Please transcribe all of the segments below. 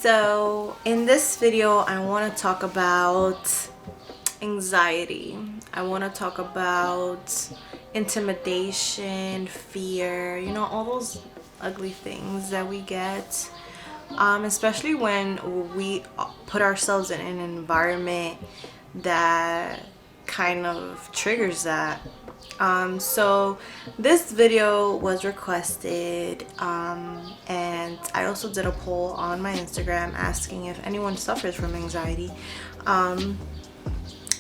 So in this video I want to talk about anxiety. I want to talk about intimidation, fear, all those ugly things that we get, especially when we put ourselves in an environment that kind of triggers that. So this video was requested, and I also did a poll on my Instagram asking if anyone suffers from anxiety.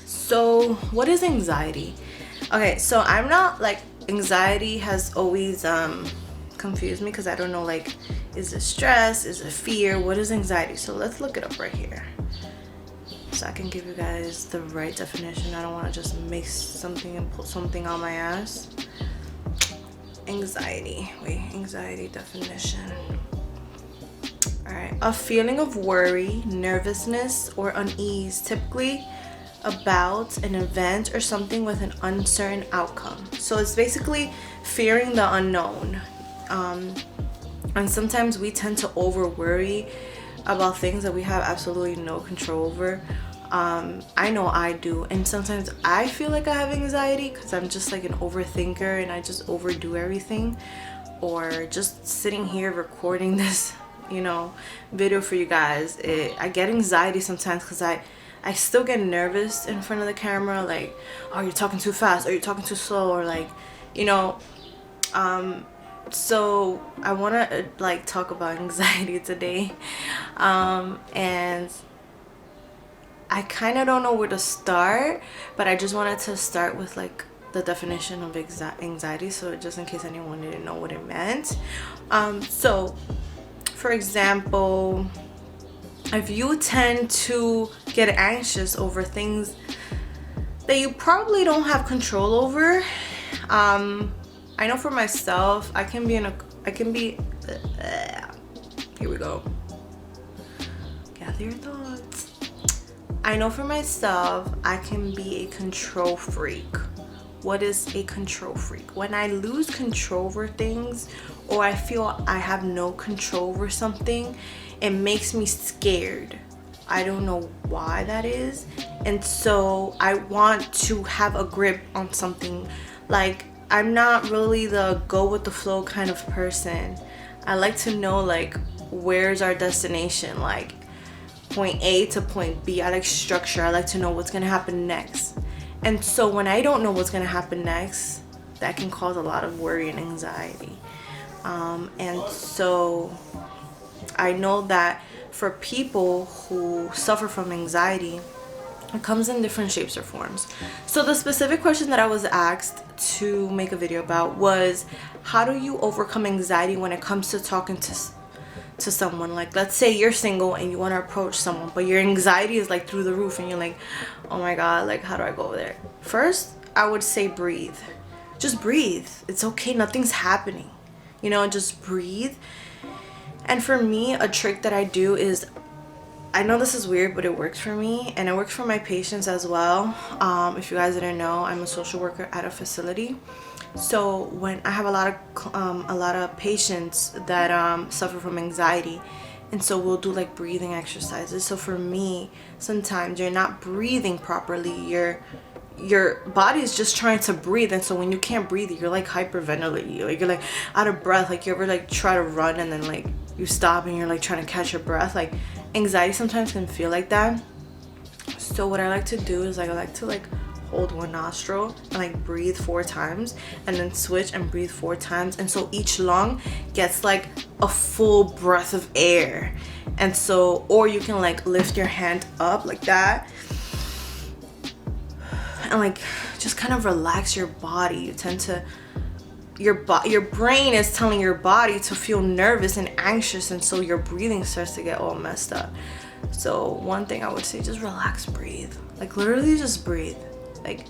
So what is anxiety? Okay, so I'm not like, anxiety has always confused me because I don't know, like, is it stress, is it fear, what is anxiety? So let's look it up right here so I can give you guys the right definition. I don't want to just mix something and pull something on my ass. Anxiety definition. All right, a feeling of worry, nervousness, or unease, typically about an event or something with an uncertain outcome. So it's basically fearing the unknown. And sometimes we tend to over worry about things that we have absolutely no control over. I know I do, and sometimes I feel like I have anxiety because I'm just like an overthinker and I just overdo everything. Or just sitting here recording this video for you guys, I get anxiety sometimes because I still get nervous in front of the camera, like, oh, you're talking too fast, or you're talking too slow, or like, so I want to like talk about anxiety today, and I kind of don't know where to start, but I just wanted to start with like the definition of anxiety, so just in case anyone didn't know what it meant. So for example, if you tend to get anxious over things that you probably don't have control over, I know for myself, I can be here we go, gather your thoughts. I know for myself, I can be a control freak. What is a control freak? When I lose control over things, or I feel I have no control over something, it makes me scared. I don't know why that is. And so I want to have a grip on something. Like, I'm not really the go with the flow kind of person. I like to know, like, where's our destination, like point A to point B. I like structure. I like to know what's gonna happen next. And so when I don't know what's gonna happen next, that can cause a lot of worry and anxiety. And so I know that for people who suffer from anxiety, it comes in different shapes or forms. So the specific question that I was asked to make a video about was, how do you overcome anxiety when it comes to talking to someone? Like, let's say you're single and you want to approach someone, but your anxiety is like through the roof and you're like, oh my god, like, how do I go over there? First, I would say breathe. Just breathe. It's okay, nothing's happening. Just breathe. And for me, a trick that I do is, I know this is weird, but it works for me, and it works for my patients as well. If you guys didn't know, I'm a social worker at a facility. So when I have a lot of patients that suffer from anxiety, and so we'll do like breathing exercises. So for me, sometimes you're not breathing properly. Your body is just trying to breathe, and so when you can't breathe, you're like hyperventilating, like you're like out of breath. Like, you ever like try to run and then like you stop and you're like trying to catch your breath? Like, anxiety sometimes can feel like that. So what I like to do is, like, I like to like hold one nostril and like breathe 4 times, and then switch and breathe 4 times, and so each lung gets like a full breath of air. And so, or you can like lift your hand up like that and like just kind of relax your body. You tend to, your brain is telling your body to feel nervous and anxious, and so your breathing starts to get all messed up. So one thing I would say, just relax, breathe. Like, literally just breathe. Like,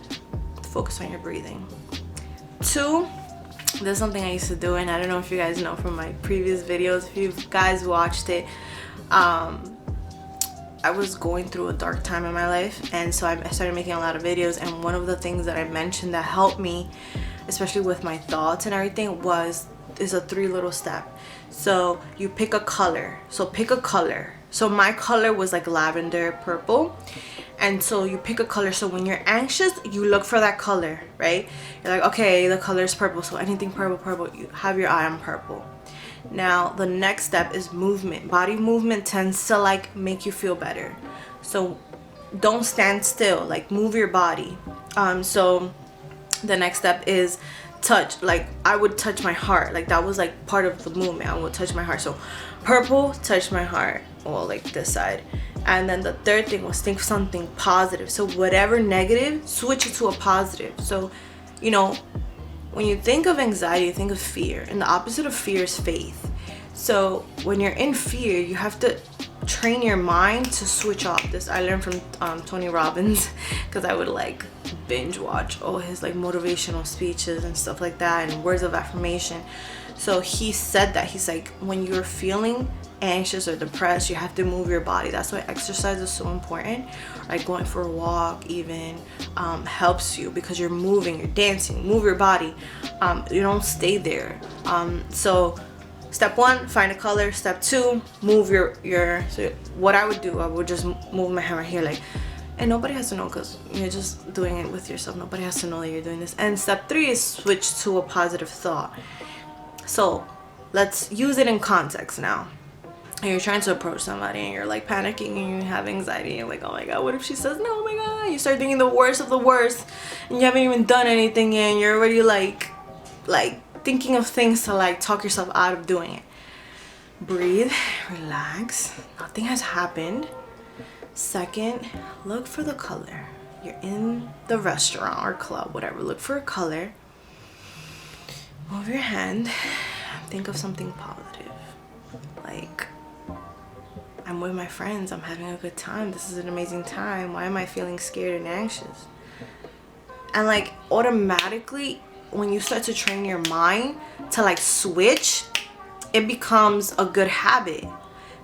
focus on your breathing. 2, there's something I used to do, and I don't know if you guys know from my previous videos, if you guys watched it, I was going through a dark time in my life, and so I started making a lot of videos, and one of the things that I mentioned that helped me, especially with my thoughts and everything, was is a 3 little step. So you pick a color. So pick a color. So my color was like lavender purple. And so you pick a color. So when you're anxious, you look for that color, right? You're like, okay, the color is purple. So anything purple, purple, you have your eye on purple. Now the next step is movement. Body movement tends to like make you feel better. So don't stand still, like move your body. So the next step is touch. Like I would touch my heart, like that was like part of the movement. I would touch my heart. So purple, touch my heart, well, like this side. And then the third thing was think something positive. So whatever negative, switch it to a positive. So, you know, when you think of anxiety, you think of fear, and the opposite of fear is faith. So when you're in fear, you have to train your mind to switch off. This I learned from Tony Robbins, because I would like binge watch all his like motivational speeches and stuff like that, and words of affirmation. So he said that he's like, when you're feeling anxious or depressed, you have to move your body. That's why exercise is so important. Like going for a walk even helps you, because you're moving, you're dancing. Move your body. You don't stay there. So step 1, find a color. Step 2, move your so what I would do, I would just move my hand right here, like, and nobody has to know, because you're just doing it with yourself. Nobody has to know that you're doing this. And step 3 is switch to a positive thought. So let's use it in context now. And you're trying to approach somebody and you're like panicking and you have anxiety and you're like, oh my god, what if she says no? Oh my god, you start thinking the worst of the worst and you haven't even done anything yet, and you're already like thinking of things to like talk yourself out of doing it. Breathe, relax, nothing has happened. Second, look for the color. You're in the restaurant or club, whatever, look for a color. Move your hand, think of something positive. Like, I'm with my friends, I'm having a good time, this is an amazing time, why am I feeling scared and anxious? And like automatically, when you start to train your mind to like switch, it becomes a good habit.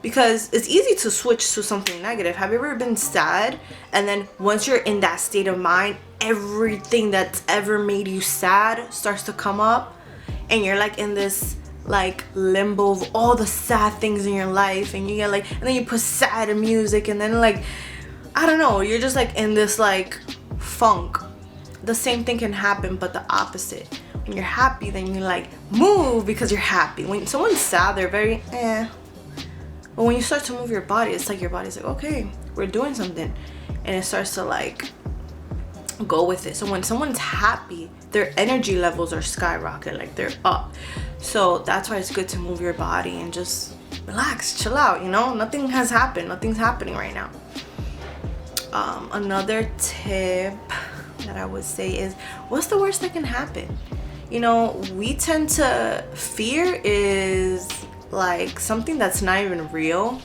Because it's easy to switch to something negative. Have you ever been sad, and then once you're in that state of mind, everything that's ever made you sad starts to come up, and you're like in this like limbo of all the sad things in your life, and you get like, and then you put sad music, and then like, I don't know, you're just like in this like funk. The same thing can happen, but the opposite. When you're happy, then you like move because you're happy. When someone's sad, they're very but when you start to move your body, it's like your body's like, okay, we're doing something, and it starts to like go with it. So when someone's happy, their energy levels are skyrocketing, like they're up. So that's why it's good to move your body and just relax, chill out, you know? Nothing has happened, nothing's happening right now. Another tip that I would say is, what's the worst that can happen? You know, we tend to, fear is like something that's not even real,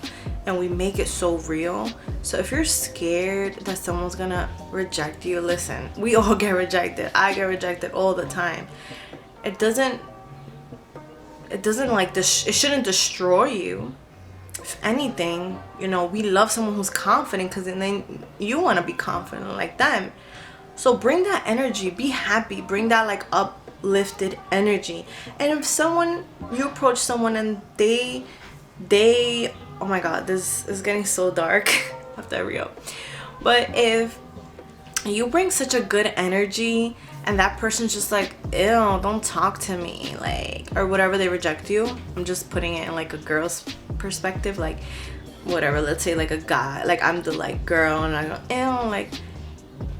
and we make it so real. So if you're scared that someone's gonna reject you, listen, we all get rejected. I get rejected all the time. It doesn't like this, it shouldn't destroy you. If anything, you know, we love someone who's confident, because then you want to be confident like them. So bring that energy, be happy, bring that like uplifted energy. And if you approach someone and they oh my god, this is getting so dark. I have to hurry up. But if you bring such a good energy and that person's just like, ew, don't talk to me, like, or whatever, they reject you. I'm just putting it in like a girl's perspective, like whatever, let's say like a guy, like I'm the like girl, and I go, ew, like,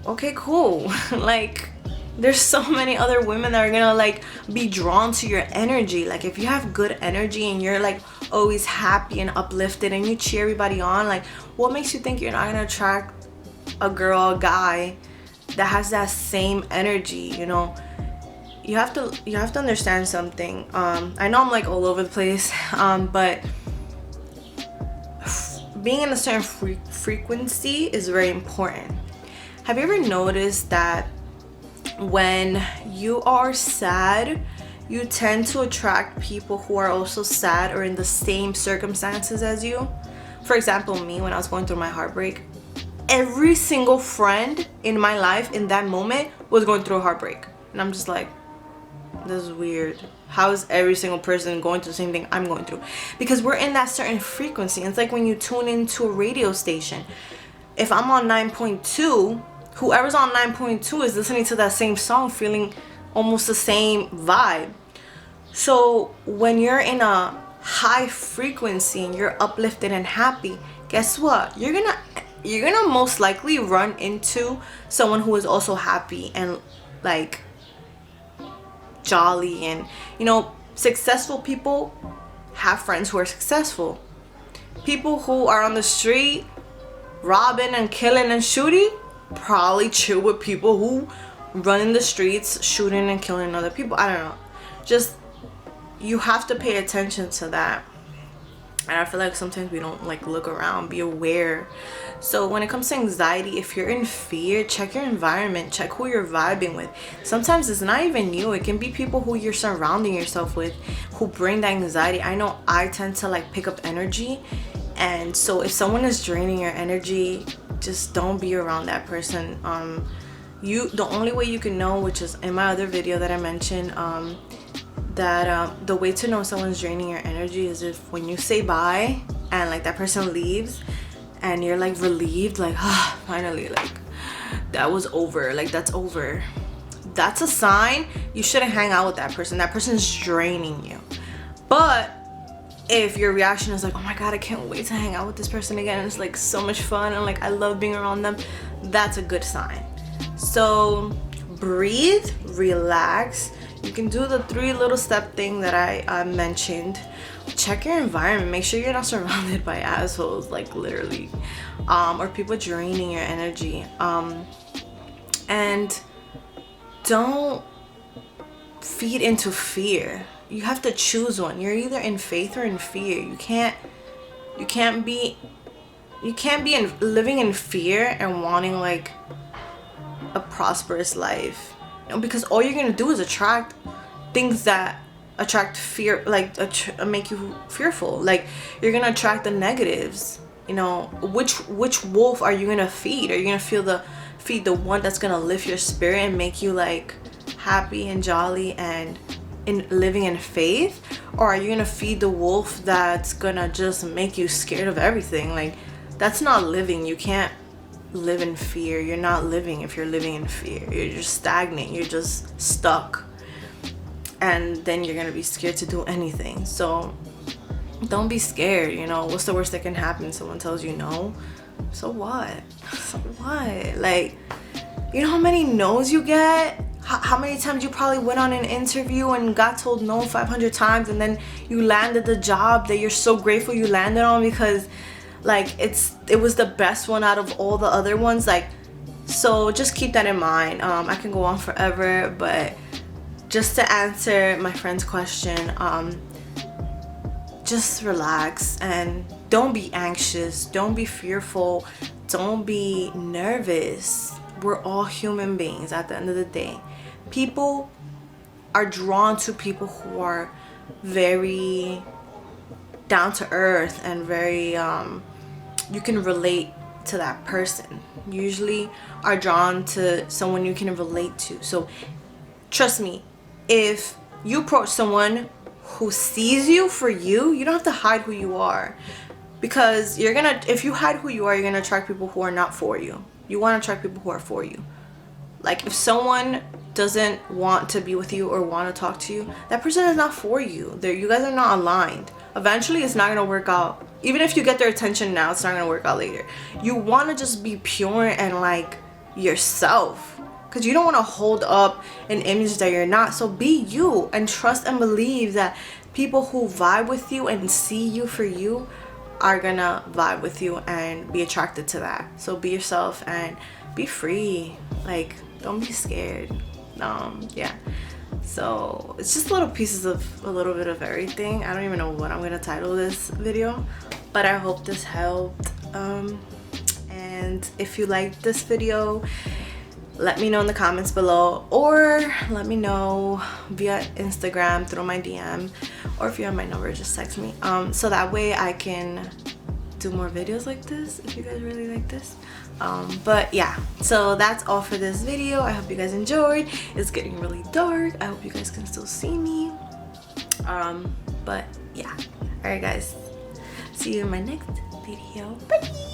okay, cool. Like, there's so many other women that are gonna like be drawn to your energy. Like if you have good energy and you're like always happy and uplifted and you cheer everybody on, like what makes you think you're not gonna attract a girl, a guy that has that same energy? You know, you have to understand something. I know I'm like all over the place, but being in a certain frequency is very important. Have you ever noticed that when you are sad, you tend to attract people who are also sad or in the same circumstances as you? For example, me, when I was going through my heartbreak, every single friend in my life in that moment was going through a heartbreak. And I'm just like, this is weird. How is every single person going through the same thing I'm going through? Because we're in that certain frequency. It's like when you tune into a radio station. If I'm on 9.2, whoever's on 9.2 is listening to that same song, feeling almost the same vibe. So when you're in a high frequency and you're uplifted and happy, guess what? You're gonna most likely run into someone who is also happy and like jolly. And you know, successful people have friends who are successful. People who are on the street robbing and killing and shooting probably chill with people who run in the streets shooting and killing other people. I don't know, just you have to pay attention to that. And I feel like sometimes we don't like look around, be aware. So when it comes to anxiety, if you're in fear, check your environment, check who you're vibing with. Sometimes it's not even you, it can be people who you're surrounding yourself with who bring that anxiety. I know I tend to like pick up energy, and so if someone is draining your energy, just don't be around that person. The only way you can know, which is in my other video that I mentioned, that the way to know someone's draining your energy is if when you say bye and like that person leaves and you're like relieved, like finally, like that was over, like that's over. That's a sign you shouldn't hang out with that person. That person's draining you. But if your reaction is like, oh my god, I can't wait to hang out with this person again, and it's like so much fun and like I love being around them, that's a good sign. So breathe, relax. You can do the 3 little step thing that I mentioned. Check your environment. Make sure you're not surrounded by assholes, like literally, or people draining your energy. And don't feed into fear. You have to choose one. You're either in faith or in fear. You can't be living in fear and wanting like a prosperous life. Because all you're gonna do is attract things that attract fear, like make you fearful. Like you're gonna attract the negatives. You know, which wolf are you gonna feed? Are you gonna feed the one that's gonna lift your spirit and make you like happy and jolly and in living in faith, or are you gonna feed the wolf that's gonna just make you scared of everything? Like that's not living. You can't live in fear. You're not living if you're living in fear. You're just stagnant. You're just stuck, and then you're gonna be scared to do anything. So don't be scared. You know, what's the worst that can happen? Someone tells you no. So what? So what? Like, you know how many no's you get? How many times you probably went on an interview and got told no 500 times, and then you landed the job that you're so grateful you landed on because like it was the best one out of all the other ones. Like, so just keep that in mind. I can go on forever, but just to answer my friend's question, just relax and don't be anxious, don't be fearful, don't be nervous. We're all human beings at the end of the day. People are drawn to people who are very down to earth and very you can relate to that person. Usually are drawn to someone you can relate to. So trust me, if you approach someone who sees you for you, you don't have to hide who you are, because if you hide who you are, you're gonna attract people who are not for you. You want to attract people who are for you. Like if someone doesn't want to be with you or want to talk to you, that person is not for you. You guys are not aligned. Eventually it's not gonna work out. Even if you get their attention now, it's not gonna work out later. You want to just be pure and like yourself, because you don't want to hold up an image that you're not. So be you and trust and believe that people who vibe with you and see you for you are gonna vibe with you and be attracted to that. So be yourself and be free. Like, don't be scared. Yeah, so it's just little pieces of a little bit of everything. I don't even know what I'm gonna title this video, but I hope this helped. And if you liked this video, let me know in the comments below, or let me know via Instagram through my DM, or if you have my number, just text me, so that way I can do more videos like this if you guys really like this. But yeah, so that's all for this video. I hope you guys enjoyed. It's getting really dark. I hope you guys can still see me. But yeah, all right guys, see you in my next video. Bye.